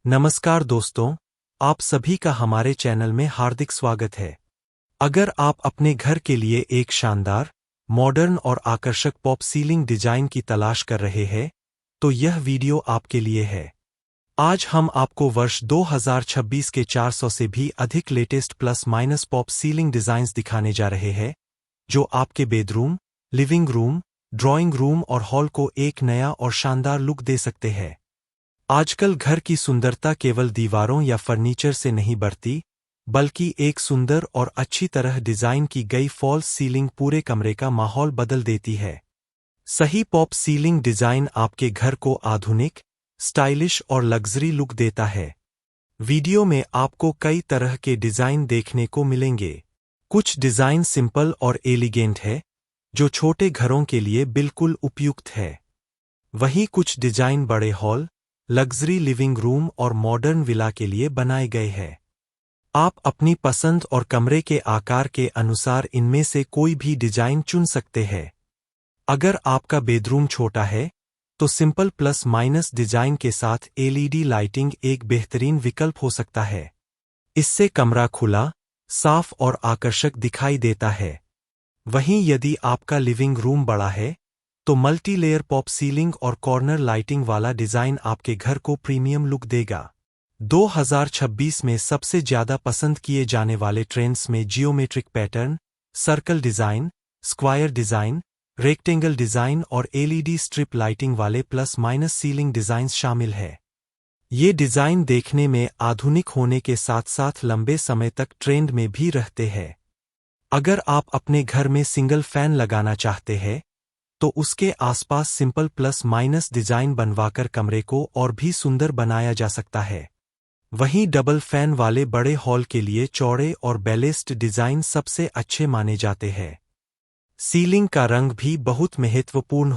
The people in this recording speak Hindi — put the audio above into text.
नमस्कार दोस्तों, आप सभी का हमारे चैनल में हार्दिक स्वागत है। अगर आप अपने घर के लिए एक शानदार, मॉडर्न और आकर्षक पॉप सीलिंग डिजाइन की तलाश कर रहे हैं, तो यह वीडियो आपके लिए है। आज हम आपको वर्ष 2026 के 400 से भी अधिक latest plus minus pop ceiling designs दिखाने जा रहे हैं, जो आपके bedroom, living room, drawing room और हॉल को एक नया और शानदार लुक दे सकते हैं। आजकल घर की सुंदरता केवल दीवारों या फर्नीचर से नहीं बढ़ती, बल्कि एक सुंदर और अच्छी तरह डिजाइन की गई फॉल्स सीलिंग पूरे कमरे का माहौल बदल देती है। सही पॉप सीलिंग डिजाइन आपके घर को आधुनिक, स्टाइलिश और लग्जरी लुक देता है। वीडियो में आपको कई तरह के डिजाइन देखने को मिलेंगे। कुछ डिजाइन सिंपल और एलिगेंट है, जो छोटे घरों के लिए बिल्कुल उपयुक्त है। वहीं कुछ डिजाइन बड़े हॉल, लग्जरी लिविंग रूम और मॉडर्न विला के लिए बनाए गए हैं। आप अपनी पसंद और कमरे के आकार के अनुसार इनमें से कोई भी डिजाइन चुन सकते हैं। अगर आपका बेडरूम छोटा है, तो सिंपल प्लस माइनस डिजाइन के साथ एलईडी लाइटिंग एक बेहतरीन विकल्प हो सकता है। इससे कमरा खुला, साफ और आकर्षक दिखाई देता है। वहीं यदि आपका लिविंग रूम बड़ा है, तो मल्टी लेयर पॉप सीलिंग और कॉर्नर लाइटिंग वाला डिजाइन आपके घर को प्रीमियम लुक देगा। 2026 में सबसे ज्यादा पसंद किए जाने वाले ट्रेंड्स में geometric pattern, circle design, square design, rectangle design और एलईडी स्ट्रिप लाइटिंग वाले प्लस माइनस सीलिंग डिजाइन्स शामिल है। ये डिजाइन देखने में आधुनिक होने के साथ साथ लंबे समय तक ट्रेंड में भी रहते हैं। अगर आप अपने घर में सिंगल फैन लगाना चाहते हैं, तो उसके आसपास सिंपल प्लस माइनस डिजाइन बनवाकर कमरे को और भी सुंदर बनाया जा सकता है। वहीं डबल फैन वाले बड़े हॉल के लिए चौड़े और बैलेस्ड डिजाइन सबसे अच्छे माने जाते हैं। सीलिंग का रंग भी बहुत महत्वपूर्ण